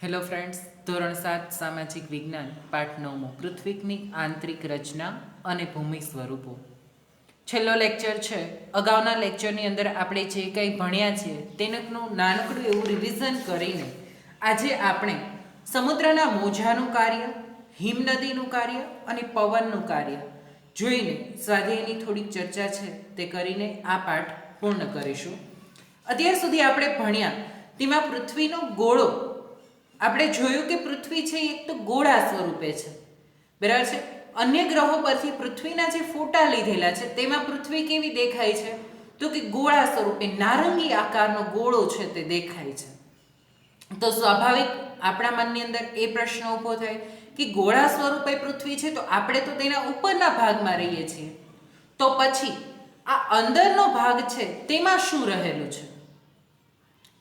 Hello friends, ધોરણ 7 સામાજિક વિજ્ઞાન પાઠ 9 પૃથ્વીની આંતરિક રચના અને ભૂમિ સ્વરૂપો. છેલ્લો લેક્ચર છે. અગાઉના લેક્ચરની અંદર આપણે જે કંઈ ભણ્યા છીએ તેનું નાનકડું એવું રિવિઝન કરીને આજે આપણે સમુદ્રના મોજાનું કાર્ય, હિમનદીનું કાર્ય અને પવનનું કાર્ય જોઈને સ્વાધ્યાયની થોડીક ચર્ચા છે તે કરીને આ પાઠ પૂર્ણ કરીશું. અત્યાર સુધી આપણે ભણ્યા તેમાં પૃથ્વીનો ગોળો આપણે જોયું કે પૃથ્વી છે એક તો ગોળા સ્વરૂપે છે, બરાબર છે. અન્ય ગ્રહો પરથી પૃથ્વીના જે ફોટા લીધેલા છે તેમાં પૃથ્વી કેવી દેખાય છે તો કે ગોળા સ્વરૂપે નારંગી આકારનો ગોળો છે તે દેખાય છે. તો સ્વાભાવિક આપણા મનની અંદર એ પ્રશ્ન ઊભો થાય કે ગોળા સ્વરૂપે પૃથ્વી છે તો આપણે તો તેના ઉપરના ભાગમાં રહીએ છીએ, તો પછી આ અંદરનો ભાગ છે તેમાં શું રહેલું છે?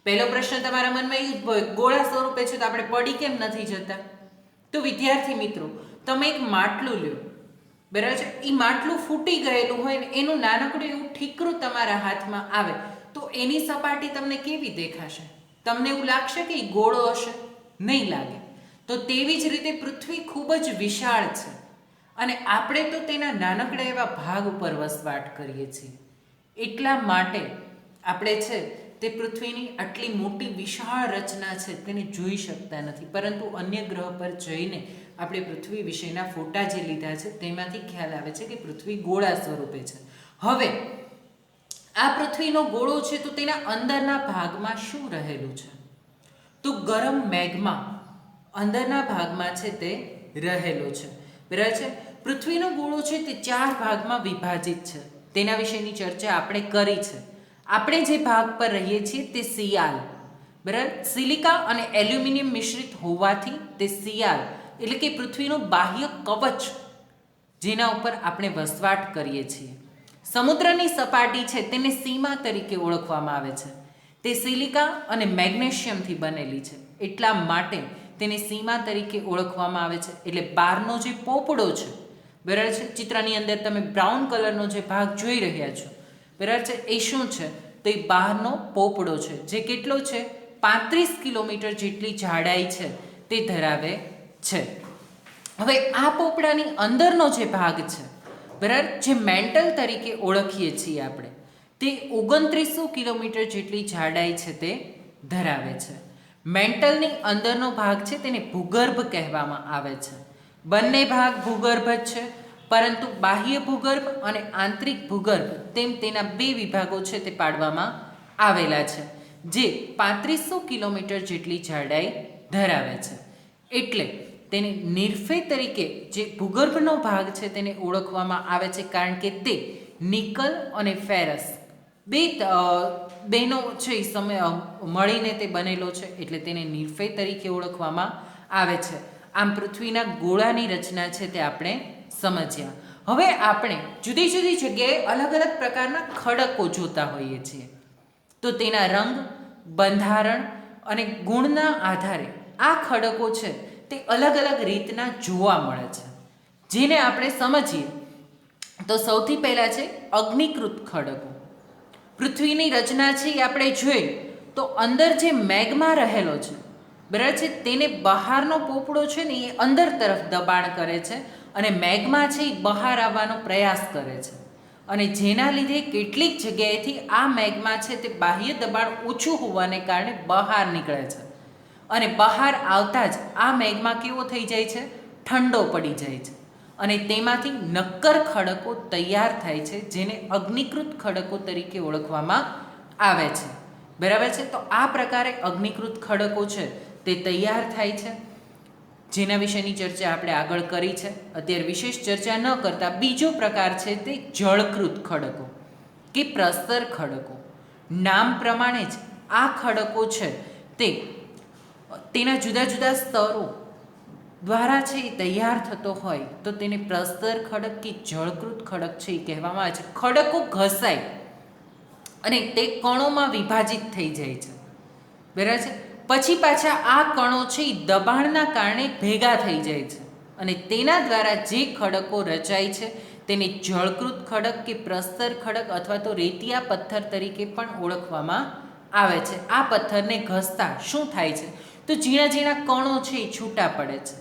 પહેલો પ્રશ્ન તમારા મનમાં એ ઉદ્ભવે, ગોળા સ્વરૂપે છે તો આપણે પડી કેમ નથી જતા? તો વિદ્યાર્થી મિત્રો, તમે એક માટલું લ્યો, બરાબર છે. એ માટલું ફૂટી ગયેલું હોય ને એનું નાનકડું એવું ઠીકરું તમારા હાથમાં આવે તો એની સપાટી તમને કેવી દેખાશે? તમને એવું લાગશે કે એ ગોળો હશે? નહીં લાગે. તો તેવી જ રીતે પૃથ્વી ખૂબ જ વિશાળ છે અને આપણે તો તેના નાનકડા એવા ભાગ ઉપર વસવાટ કરીએ છીએ. એટલા માટે આપણે છે તે પૃથ્વીની આટલી મોટી વિશાળ રચના છે તેને જોઈ શકતા નથી, પરંતુ અન્ય ગ્રહ પર જઈને આપણે પૃથ્વી વિશેના ફોટા જે લીધા છે તેમાંથી ખ્યાલ આવે છે કે પૃથ્વી ગોળા સ્વરૂપે છે. હવે આ પૃથ્વીનો ગોળો છે તો તેના અંદરના ભાગમાં શું રહેલું છે? તો ગરમ મેગ્મા અંદરના ભાગમાં છે તે રહેલો છે, બરાબર છે. પૃથ્વીનો ગોળો છે તે 4 ભાગમાં વિભાજિત છે. તેના વિશેની ચર્ચા આપણે કરી છે. આપણે જે ભાગ પર રહીએ છીએ તે સિયાલ, બરાબર, સિલિકા અને એલ્યુમિનિયમ મિશ્રિત હોવાથી તે સિયાલ એટલે કે પૃથ્વીનું બાહ્ય કવચ જેના ઉપર આપણે વસવાટ કરીએ છીએ. સમુદ્રની સપાટી છે તેને સીમા તરીકે ઓળખવામાં આવે છે. તે સિલિકા અને મેગ્નેશિયમથી બનેલી છે, એટલા માટે તેને સીમા તરીકે ઓળખવામાં આવે છે. એટલે બહારનો જે પોપડો છે, બરાબર છે, ચિત્રની અંદર તમે બ્રાઉન કલરનો જે ભાગ જોઈ રહ્યા છો, બરાબર છે, એ શું છે? તો એ બહારનો પોપડો છે, જે કેટલો છે? 35 કિલોમીટર જેટલી જાડાઈ છે તે ધરાવે છે. હવે આ પોપડાની અંદરનો જે ભાગ છે, બરાબર, જે મેન્ટલ તરીકે ઓળખીએ છીએ આપણે, તે 2900 કિલોમીટર જેટલી જાડાઈ છે તે ધરાવે છે. મેન્ટલની અંદરનો ભાગ છે તેને ભૂગર્ભ કહેવામાં આવે છે. બંને ભાગ ભૂગર્ભ જ છે, પરંતુ બાહ્ય ભૂગર્ભ અને આંતરિક ભૂગર્ભ તેમ તેના 2 વિભાગો છે તે પાડવામાં આવેલા છે, જે 3500 કિલોમીટર જેટલી જાડાઈ ધરાવે છે. એટલે તેને નિર્ફે તરીકે જે ભૂગર્ભનો ભાગ છે તેને ઓળખવામાં આવે છે, કારણ કે તે નિકલ અને ફેરસ બેનો છે એ સમય મળીને તે બનેલો છે, એટલે તેને નિર્ફે તરીકે ઓળખવામાં આવે છે. આમ પૃથ્વીના ગોળાની રચના છે તે આપણે સમજ્યા. હવે આપણે જુદી જુદી જગ્યાએ અલગ અલગ પ્રકારના ખડકો જોતા હોઈએ છીએ, તો તેના રંગ, બંધારણ અને ગુણના આધારે આ ખડકો છે તે અલગ અલગ રીતના જોવા મળે છે, જેને આપણે સમજીએ. તો સૌથી પહેલાં છે અગ્નિકૃત ખડકો. પૃથ્વીની રચના છે એ આપણે જોઈએ તો અંદર જે મેગ્મા રહેલો છે, બરાબર છે, તેને બહારનો પોપડો છે ને એ અંદર તરફ દબાણ કરે છે અને મેગ્મા છે એ બહાર આવવાનો પ્રયાસ કરે છે, અને જેના લીધે કેટલીક જગ્યાએથી આ મેગ્મા છે તે બાહ્ય દબાણ ઓછું હોવાને કારણે બહાર નીકળે છે, અને બહાર આવતા જ આ મેગ્મા કેવો થઈ જાય છે? ઠંડો પડી જાય છે, અને તેમાંથી નક્કર ખડકો તૈયાર થાય છે, જેને અગ્નિકૃત ખડકો તરીકે ઓળખવામાં આવે છે, બરાબર છે. તો આ પ્રકારે અગ્નિકૃત ખડકો છે તે તૈયાર થાય છે, જેના વિશેની ચર્ચા આપણે આગળ કરી છે. અત્યારે વિશેષ ચર્ચા ન કરતા બીજો પ્રકાર છે તે જળકૃત ખડકો કે પ્રસ્તર ખડકો. નામ પ્રમાણે જ આ ખડકો છે તે તેના જુદા જુદા સ્તરો દ્વારા છે એ તૈયાર થતો હોય તો તેને પ્રસ્તર ખડક કે જળકૃત ખડક છે એ કહેવામાં આવે છે. ખડકો ઘસાય અને તે કણોમાં વિભાજિત થઈ જાય છે, બરાબર છે. પછી પાછા આ કણો છે એ દબાણના કારણે ભેગા થઈ જાય છે, અને તેના દ્વારા જે ખડકો રચાય છે તેને જળકૃત ખડક કે પ્રસ્તર ખડક અથવા તો રેતિયા પથ્થર તરીકે પણ ઓળખવામાં આવે છે. આ પથ્થરને ઘસતા શું થાય છે? તો ઝીણા ઝીણા કણો છે એ છૂટા પડે છે.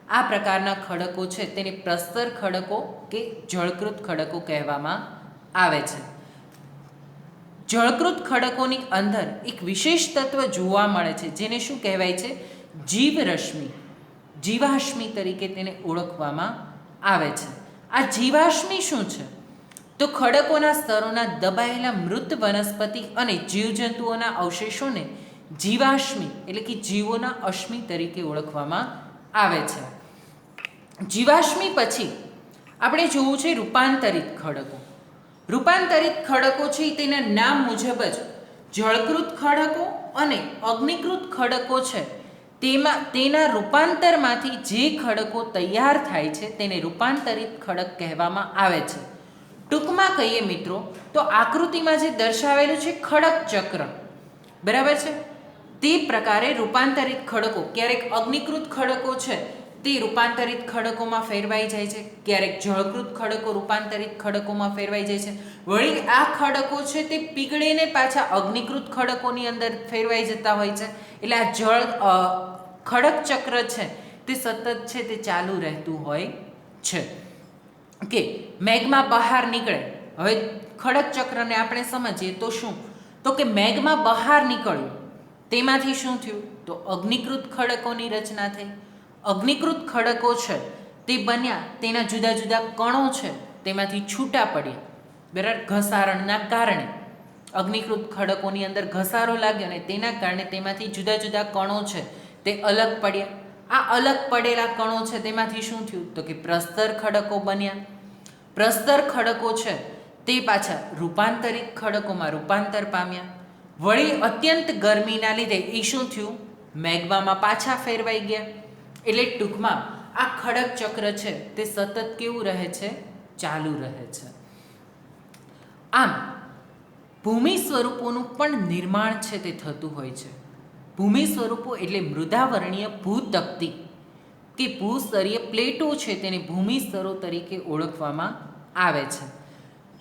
આ પ્રકારના ખડકો છે તેને પ્રસ્તર ખડકો કે જળકૃત ખડકો કહેવામાં આવે છે. જળકૃત ખડકોની અંદર એક વિશેષ તત્વ જોવા મળે છે જેને શું કહેવાય છે? જીવરશ્મિ, જીવાશ્મિ તરીકે તેને ઓળખવામાં આવે છે. આ જીવાશ્મિ શું છે? તો ખડકોના સ્તરોના દબાયેલા મૃત વનસ્પતિ અને જીવજંતુઓના અવશેષોને જીવાશ્મિ એટલે કે જીવોના અશ્મિ તરીકે ઓળખવામાં આવે છે. જીવાશ્મિ પછી આપણે જોવું છે રૂપાંતરિત ખડકો. રૂપાંતરિત ખડકો છે તેના નામ મુજબ જ જળકૃત ખડકો અને અગ્નિકૃત ખડકો છે તેના રૂપાંતરમાંથી જે ખડકો તૈયાર થાય છે તેને રૂપાંતરિત ખડક કહેવામાં આવે છે. ટૂંકમાં કહીએ મિત્રો તો આકૃતિમાં જે દર્શાવેલું છે ખડક ચક્ર, બરાબર છે, તે પ્રકારે રૂપાંતરિત ખડકો ક્યારેક અગ્નિકૃત ખડકો છે તે રૂપાંતરિત ખડકોમાં ફેરવાઈ જાય છે, ક્યારેક જળકૃત ખડકો રૂપાંતરિત ખડકોમાં ફેરવાઈ જાય છે. વળી આ ખડકો છે તે પીગળીને પાછા અગ્નિકૃત ખડકોની અંદર ફેરવાઈ જતા હોય છે. એટલે આ ખડક ચક્ર છે તે સતત છે તે ચાલુ રહેતું હોય છે. કે મેઘમાં બહાર નીકળે. હવે ખડક ચક્રને આપણે સમજીએ તો શું? તો કે મેઘમાં બહાર નીકળ્યું તેમાંથી શું થયું? તો અગ્નિકૃત ખડકોની રચના થઈ. અગ્નિકૃત ખડકો છે તે બન્યા, તેના જુદા જુદા કણો છે તેમાંથી છૂટા પડ્યા, બરાબર, ઘસારણના કારણે. અગ્નિકૃત ખડકોની અંદર ઘસારો લાગ્યો અને તેના કારણે તેમાંથી જુદા જુદા કણો છે તે અલગ પડ્યા. આ અલગ પડેલા કણો છે તેમાંથી શું થયું? તો કે પ્રસ્તર ખડકો બન્યા. પ્રસ્તર ખડકો છે તે પાછા રૂપાંતરિત ખડકોમાં રૂપાંતર પામ્યા. વળી અત્યંત ગરમીના લીધે એ શું થયું? મેગ્મામાં પાછા ફેરવાઈ ગયા. એટલે ટૂંકમાં આ ખડક ચક્ર છે તે સતત કેવું રહે છે? ચાલુ રહે છે. આમ ભૂમિ સ્વરૂપોનું પણ નિર્માણ છે તે થતું હોય છે. ભૂમિ સ્વરૂપો એટલે મૃદાવરણીય ભૂતકતી કે ભૂસ્તરીય પ્લેટો છે તેને ભૂમિ સ્તરો તરીકે ઓળખવામાં આવે છે.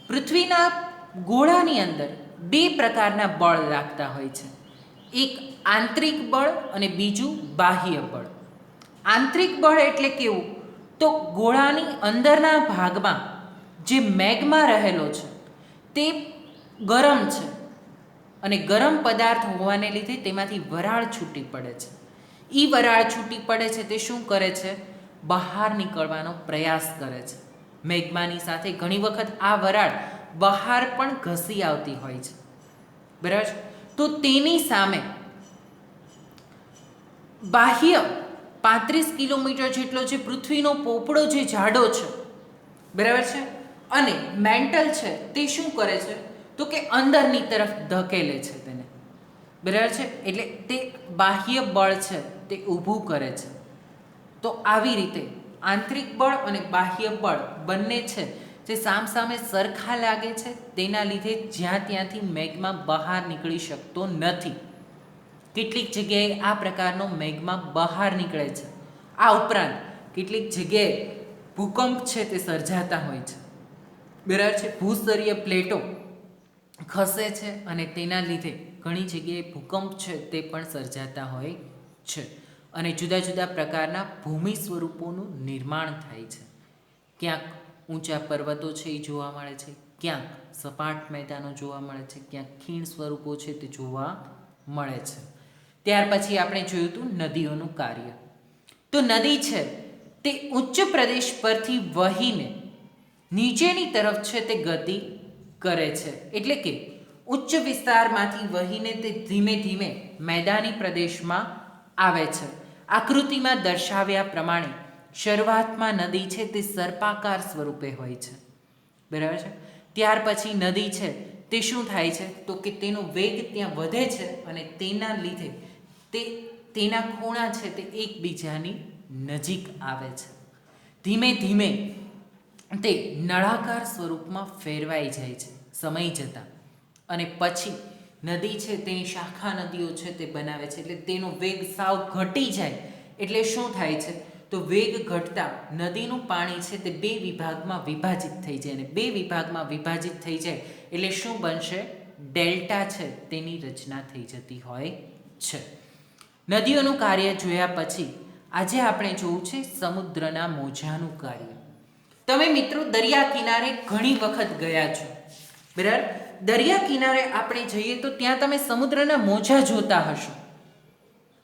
પૃથ્વીના ગોળાની અંદર બે પ્રકારના બળ લાગતા હોય છે. એક આંતરિક બળ અને બીજું બાહ્ય બળ. આંતરિક બળ એટલે કેવું? તો ગોળાની અંદરના ભાગમાં જે મેગ્મા રહેલો છે તે ગરમ છે અને ગરમ પદાર્થ હોવાને લીધે તેમાંથી વરાળ છૂટી પડે છે. એ વરાળ છૂટી પડે છે તે શું કરે છે? બહાર નીકળવાનો પ્રયાસ કરે છે. મેગ્માની સાથે ઘણી વખત આ વરાળ બહાર પણ ઘસી આવતી હોય છે, બરાબર. તો તેની સામે બાહ્ય 35 કિલોમીટર જેટલો જે પૃથ્વીનો પોપડો જે જાડો છે, બરાબર છે, અને મેન્ટલ છે તે શું કરે છે? તો કે અંદરની તરફ ધકેલે છે તેને, બરાબર છે. એટલે તે બાહ્ય બળ છે તે ઊભું કરે છે. તો આવી રીતે આંતરિક બળ અને બાહ્ય બળ બંને છે જે સામસામે સરખા લાગે છે. તેના લીધે જ્યાં ત્યાંથી મેગ્મા બહાર નીકળી શકતો નથી. કેટલીક જગ્યાએ આ પ્રકારનો મેગ્મા બહાર નીકળે છે. આ ઉપરાંત કેટલીક જગ્યાએ ભૂકંપ છે તે સર્જાતા હોય છે, બરાબર છે. ભૂસ્તરીય પ્લેટો ખસે છે અને તેના લીધે ઘણી જગ્યાએ ભૂકંપ છે તે પણ સર્જાતા હોય છે અને જુદા જુદા પ્રકારના ભૂમિ સ્વરૂપોનું નિર્માણ થાય છે. ક્યાંક ઊંચા પર્વતો છે એ જોવા મળે છે, ક્યાંક સપાટ મેદાનો જોવા મળે છે, ક્યાંક ખીણ સ્વરૂપો છે તે જોવા મળે છે. ત્યાર પછી આપણે જોયું હતું નદીઓનું કાર્ય. તો નદી છે તે ઉચ્ચ પ્રદેશ પરથી વહીને નીચેની તરફ છે તે ગતિ કરે છે. એટલે કે ઉચ્ચ વિસ્તારમાંથી વહીને તે ધીમે ધીમે મેદાની પ્રદેશમાં આવે છે. આકૃતિમાં દર્શાવ્યા પ્રમાણે શરૂઆતમાં નદી છે તે સર્પાકાર સ્વરૂપે હોય છે, બરાબર છે. ત્યાર પછી નદી છે તે શું થાય છે? તો કે તેનો વેગ ત્યાં વધે છે અને તેના લીધે તેના ખૂણા છે તે એકબીજાની નજીક આવે છે. ધીમે ધીમે તે નળાકાર સ્વરૂપમાં ફેરવાઈ જાય છે સમય જતાં અને પછી નદી છે તેની શાખા નદીઓ છે તે બનાવે છે. એટલે તેનો વેગ સાવ ઘટી જાય. એટલે શું થાય છે? તો વેગ ઘટતા નદીનું પાણી છે તે બે વિભાગમાં વિભાજિત થઈ જાય અને બે વિભાગમાં વિભાજિત થઈ જાય એટલે શું બનશે? ડેલ્ટા છે તેની રચના થઈ જતી હોય છે. નદીઓનું કાર્ય જોયા પછી આજે આપણે જોવું છે સમુદ્રના મોજાનું કાર્ય. તમે મિત્રો દરિયા કિનારે ઘણી વખત ગયા છો, બરાબર? દરિયા કિનારે આપણે જઈએ તો ત્યાં તમે સમુદ્રના મોજા જોતા હશો,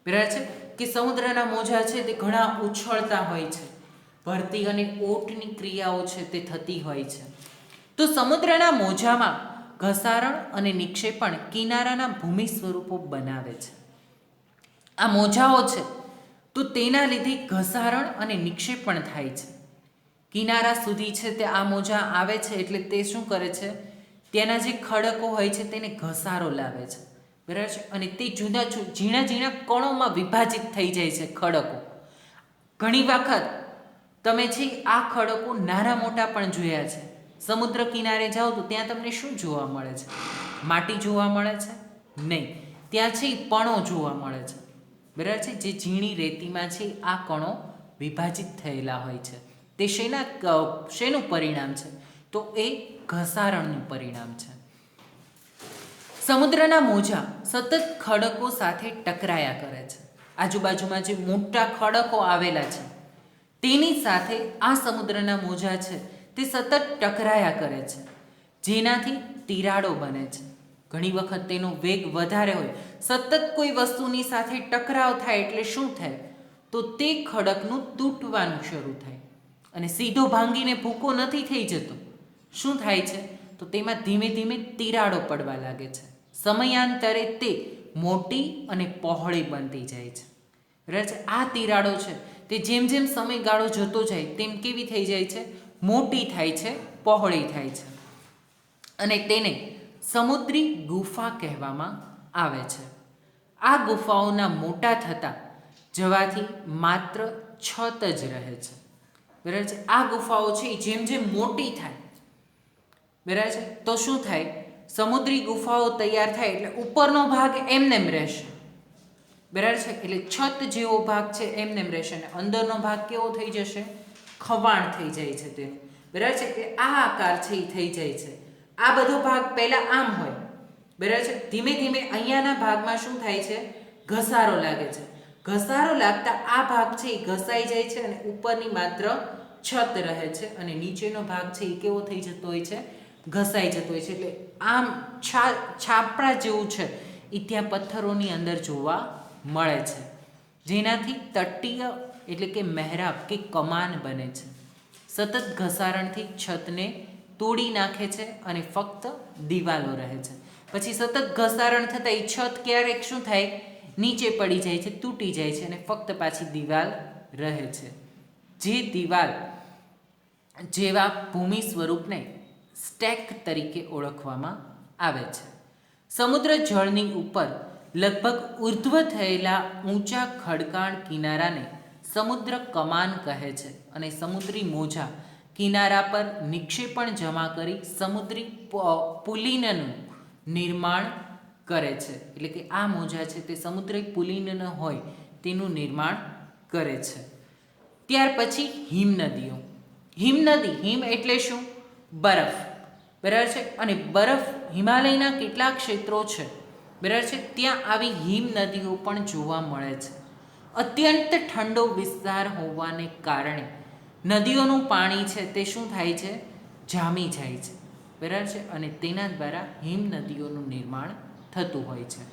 બરાબર છે? કે સમુદ્રના મોજા છે તે ઘણા ઉછળતા હોય છે, ભરતી અને ઓટની ક્રિયાઓ છે તે થતી હોય છે. તો સમુદ્રના મોજામાં ઘસારણ અને નિક્ષેપણ કિનારાના ભૂમિ સ્વરૂપો બનાવે છે. આ મોજાઓ છે તો તેના લીધે ઘસારણ અને નિક્ષેપણ થાય છે. કિનારા સુધી છે તે આ મોજા આવે છે એટલે તે શું કરે છે, તેના જે ખડકો હોય છે તેને ઘસારો લાવે છે, બરાબર છે? અને તે જુદા ઝીણા ઝીણા કણોમાં વિભાજિત થઈ જાય છે ખડકો. ઘણી વખત તમે છે આ ખડકો નાના મોટા પણ જોયા છે. સમુદ્ર કિનારે જાઓ તો ત્યાં તમને શું જોવા મળે છે? માટી જોવા મળે છે? નહીં, ત્યાં છે પણો જોવા મળે છે, બરાબર છે? જે ઝીણી રેતીમાં છે આ કણો વિભાજિત થયેલા હોય છે. તે શેનું પરિણામ છે? તો એ ઘસારણનું પરિણામ છે. સમુદ્રના મોજા સતત ખડકો સાથે ટકરાયા કરે છે. આજુબાજુમાં જે મોટા ખડકો આવેલા છે તેની સાથે આ સમુદ્રના મોજા છે તે સતત ટકરાયા કરે છે, જેનાથી તિરાડો બને છે. ઘણી વખત તેનો વેગ વધારે હોય, સતત કોઈ વસ્તુની સાથે ટકરાવ થાય એટલે શું થાય, તો તે ખડકનું તૂટવાનું શરૂ થાય અને સીધો ભાંગીને ભૂકો નથી થઈ જતો. શું થાય છે, તો તેમાં ધીમે ધીમે તિરાડો પડવા લાગે છે. સમયાંતરે તે મોટી અને પહોળી બનતી જાય છે, બરાબર છે? આ તિરાડો છે તે જેમ જેમ સમયગાળો જતો જાય તેમ કેવી થઈ જાય છે, મોટી થાય છે, પહોળી થાય છે, અને તેને સમુદ્રી ગુફા કહેવામાં આવે છે. આ ગુફાઓના મોટા થતા જવાથી માત્ર છત જ રહે છે, બરાબર છે? આ ગુફાઓ છે જેમ જેમ મોટી થાય, બરાબર છે, તો શું થાય, સમુદ્રી ગુફાઓ તૈયાર થાય એટલે ઉપરનો ભાગ એમનેમ રહેશે, બરાબર છે? એટલે છત જેવો ભાગ છે એમનેમ રહેશે અને અંદરનો ભાગ કેવો થઈ જશે, ખવાણ થઈ જાય છે તેનું, બરાબર છે? એટલે આ આકાર છે એ થઈ જાય છે. આ બધો ભાગ પહેલાં આમ હોય, બરાબર છે? ધીમે ધીમે અહીંયાના ભાગમાં શું થાય છે, ઘસારો લાગે છે. ઘસારો લાગતા આ ભાગ છે એ ઘસાઈ જાય છે અને ઉપરની માત્ર છત રહે છે અને નીચેનો ભાગ છે એ કેવો થઈ જતો હોય છે, ઘસાઈ જતો હોય છે. એટલે આમ છાપરા જેવું છે એ ત્યાં પથ્થરોની અંદર જોવા મળે છે, જેનાથી તટીય એટલે કે મહેરાબ કે કમાન બને છે. સતત ઘસારણથી છતને તોડી નાખે છે અને ફક્ત દિવાલો રહે છે. પછી સતત ઘસારણ થતાં એ છત ક્યારેક શું થાય, નીચે પડી જાય છે, તૂટી જાય છે અને ફક્ત પાછી દિવાલ રહે છે. જે દિવાલ જેવા ભૂમિ સ્વરૂપને સ્ટેક તરીકે ઓળખવામાં આવે છે. સમુદ્ર જળની ઉપર લગભગ ઉર્ધ્વ થયેલા ઊંચા ખડકાળ કિનારાને સમુદ્ર કમાન કહે છે અને સમુદ્રી મોજા કિનારા પર નિક્ષેપણ જમા કરી સમુદ્રી પુલિનનું નિર્માણ કરે છે. એટલે કે આ મોજા છે તે સમુદ્રી પુલિન હોય તેનું નિર્માણ કરે છે. ત્યાર પછી હિમનદીઓ. હિમનદી, હિમ એટલે શું, બરફ, બરાબર છે? અને બરફ હિમાલયના કેટલાક ક્ષેત્રો છે, બરાબર છે, ત્યાં આવી હિમનદીઓ પણ જોવા મળે છે. અત્યંત ઠંડો વિસ્તાર હોવાને કારણે નદીઓનું પાણી છે તે શું થાય છે, જામી જાય છે, બરાબર છે? અને તેના દ્વારા હિમનદીઓનું નિર્માણ થતું હોય છે.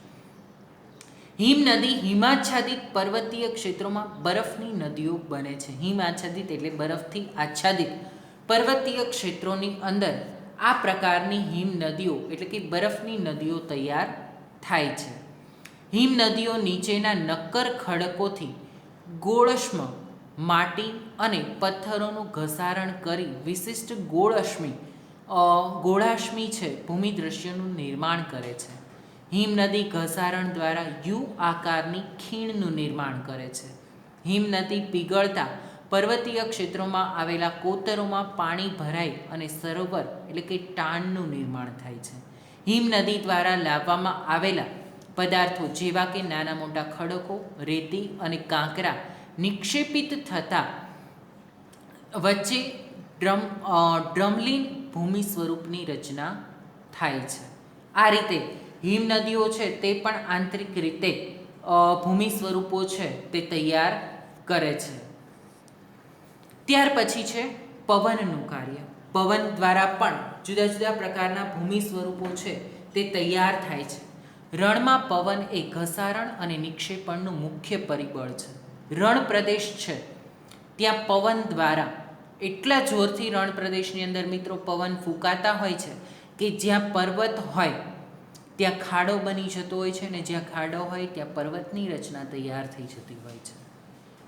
હિમનદી હિમાચ્છાદિત પર્વતીય ક્ષેત્રોમાં બરફની નદીઓ બને છે. હિમાચ્છાદિત એટલે બરફથી આચ્છાદિત પર્વતીય ક્ષેત્રોની અંદર આ પ્રકારની હિમનદીઓ એટલે કે બરફની નદીઓ તૈયાર થાય છે. હિમનદીઓ નીચેના નક્કર ખડકોથી ગોળષ્મ માટી અને પથ્થરોનું ઘસારણ કરી વિશિષ્ટ ગોળાશ્મી છે ભૂમિદૃશ્યનું નિર્માણ કરે છે. હિમનદી ઘસારણ દ્વારા યુ આકારની ખીણનું નિર્માણ કરે છે. હિમનદી પીગળતા પર્વતીય ક્ષેત્રોમાં આવેલા કોતરોમાં પાણી ભરાય અને સરોવર એટલે કે ટાણનું નિર્માણ થાય છે. હિમનદી દ્વારા લાવવામાં આવેલા પદાર્થો જેવા કે નાના મોટા ખડકો, રેતી અને કાંકરા નિક્ષેપિત થતાં વચ્ચે ડ્રમલીન ભૂમિ સ્વરૂપની રચના થાય છે. આ રીતે હિમ નદીઓ છે તે પણ આંતરિક રીતે ભૂમિ સ્વરૂપો છે તે તૈયાર કરે છે. ત્યાર પછી છે પવનનું કાર્ય. પવન દ્વારા પણ જુદા જુદા પ્રકારના ભૂમિ સ્વરૂપો છે તે તૈયાર થાય છે. રણમાં પવન એ ઘસારણ અને નિક્ષેપણનું મુખ્ય પરિબળ છે. રણ પ્રદેશ છે ત્યાં પવન દ્વારા એટલા જોરથી રણ પ્રદેશની અંદર મિત્રો પવન ફૂંકાતા હોય છે કે જ્યાં પર્વત હોય ત્યાં ખાડો બની જતો હોય છે, અને જ્યાં ખાડો હોય ત્યાં પર્વતની રચના તૈયાર થઈ જતી હોય છે.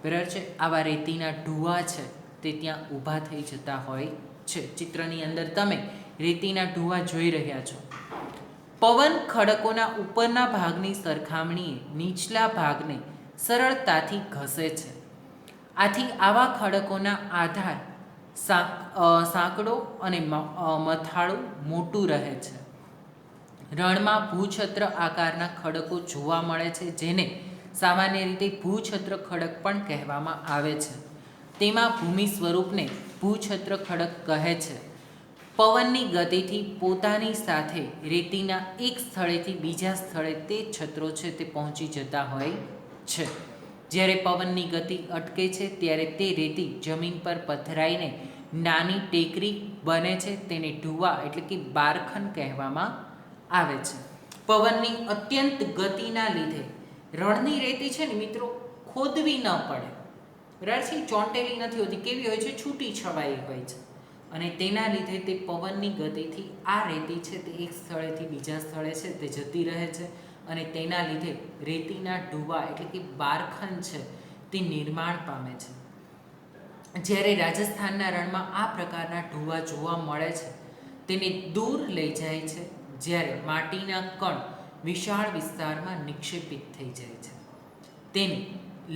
બરાબર છે. આવા રેતીના ઢૂવા છે તે ત્યાં ઊભા થઈ જતા હોય છે. ચિત્રની અંદર તમે રેતીના ઢૂવા જોઈ રહ્યા છો. પવન ખડકોના ઉપરના ભાગની સરખામણીએ નીચલા ભાગને સરળતાથી ઘસે છે. આથી આવા ખડકોના આધાર સાંકડો અને મથાળું મોટું રહે છે. રણમાં ભૂછત્ર આકારના ખડકો જોવા મળે છે, જેને સામાન્ય રીતે ભૂછત્ર ખડક પણ કહેવામાં આવે છે. તેમાં ભૂમિ સ્વરૂપને ભૂછત્ર ખડક કહે છે. પવનની ગતિથી પોતાની સાથે રેતીના એક સ્થળેથી બીજા સ્થળે તે છત્રો છે તે પહોંચી જતા હોય છે. જ્યારે પવનની ગતિ અટકે છે ત્યારે તે રેતી જમીન પર પથરાઈને નાની ટેકરી બને છે. તેને ઢૂવા એટલે કે બારખન કહેવામાં આવે છે. પવનની અત્યંત ગતિના લીધે રણની રેતી છે ને મિત્રો ખોદવી ન પડે. બરાબર છે. ચોંટેલી નથી હોતી, કેવી હોય છે, છૂટી છવાઈ હોય છે. અને તેના લીધે તે પવનની ગતિથી આ રેતી છે તે એક સ્થળેથી બીજા સ્થળે છે તે જતી રહે છે, અને તેના લીધે રેતીના ઢૂવા એટલે કે બારખન છે તે નિર્માણ પામે છે. જ્યારે રાજસ્થાનના રણમાં આ પ્રકારના ઢૂવા જોવા મળે છે તેને દૂર લઈ જાય છે, જ્યારે માટીના કણ વિશાળ વિસ્તારમાં નિક્ષેપિત થઈ જાય છે. તેને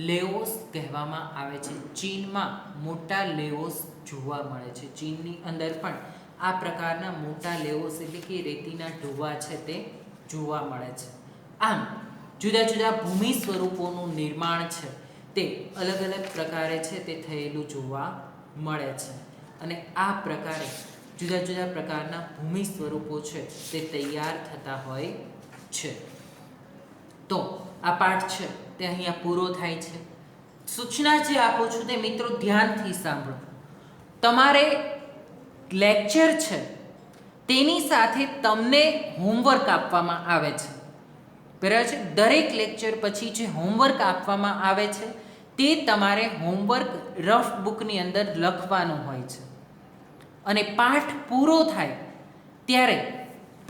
લેઓસ કહેવામાં આવે છે. ચીનમાં મોટા લેઓસ જોવા મળે છે. ચીનની અંદર પણ આ પ્રકારના મોટા લેઓસ એટલે કે રેતીના ઢૂવા છે તે જોવા મળે છે. આમ જુદા જુદા ભૂમિ સ્વરૂપોનું નિર્માણ છે તે અલગ અલગ પ્રકારે છે તે થયેલું જોવા મળે છે, અને આ પ્રકારે જુદા જુદા પ્રકારના ભૂમિ સ્વરૂપો છે તે તૈયાર થતા હોય છે. તો આ પાઠ છે તે અહીંયા પૂરો થાય છે. સૂચના જે આપું છું તે મિત્રો ધ્યાનથી સાંભળો. તમારે લેક્ચર છે તેની સાથે તમને હોમવર્ક આપવામાં આવે છે. બરાબર છે. દરેક લેક્ચર પછી જે હોમવર્ક આપવામાં આવે છે તે તમારે હોમવર્ક રફ બુકની અંદર લખવાનું હોય છે, અને પાઠ પૂરો થાય ત્યારે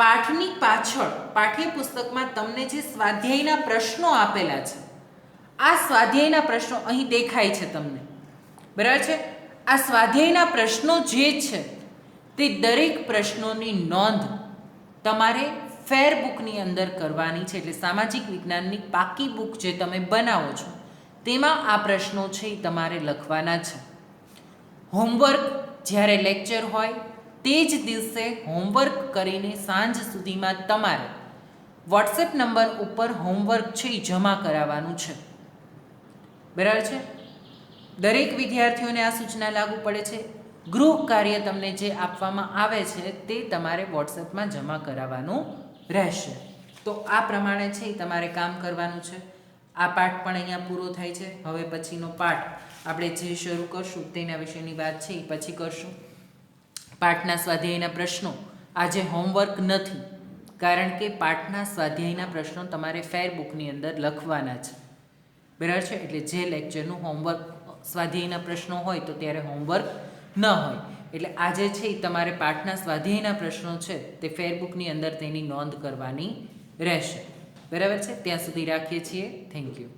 પાઠની પાછળ પાઠ્યપુસ્તકમાં તમને જે સ્વાધ્યાયના પ્રશ્નો આપેલા છે, આ સ્વાધ્યાયના પ્રશ્નો અહીં દેખાય છે તમને. બરાબર છે. આ સ્વાધ્યાયના પ્રશ્નો જે છે તે દરેક પ્રશ્નોની નોંધ તમારે ફેર બુકની અંદર કરવાની છે. એટલે સામાજિક વિજ્ઞાનની પાકી બુક જે તમે બનાવો છો તેમાં આ પ્રશ્નો છે એ તમારે લખવાના છે. હોમવર્ક જ્યારે લેક્ચર હોય તે જ દિવસે હોમવર્ક કરીને સાંજ સુધીમાં તમારે વોટ્સએપ નંબર ઉપર હોમવર્ક છે એ જમા કરાવવાનું છે. બરાબર છે. દરેક વિદ્યાર્થીઓને આ સૂચના લાગુ પડે છે. ગૃહ કાર્ય તમને જે આપવામાં આવે છે તે તમારે વોટ્સએપમાં જમા કરાવવાનું રહેશે. તો આ પ્રમાણે છે એ તમારે કામ કરવાનું છે. આ પાઠ પણ અહીંયા પૂરો થાય છે. હવે પછીનો પાઠ આપણે જે શરૂ કરશું તેના વિશેની વાત છે એ પછી કરશું. પાઠના સ્વાધ્યાયના પ્રશ્નો આજે હોમવર્ક નથી, કારણ કે પાઠના સ્વાધ્યાયના પ્રશ્નો તમારે ફેર બુકની અંદર લખવાના છે. બરાબર છે. એટલે જે લેક્ચરનું હોમવર્ક સ્વાધ્યાયના પ્રશ્નો હોય તો ત્યારે હોમવર્ક ન હોય. એટલે આજે છે એ તમારે પાઠના સ્વાધ્યાયના પ્રશ્નો છે તે ફેરબુકની અંદર તેની નોંધ કરવાની રહેશે. બરાબર છે. ત્યાં સુધી રાખીએ છીએ. Thank you.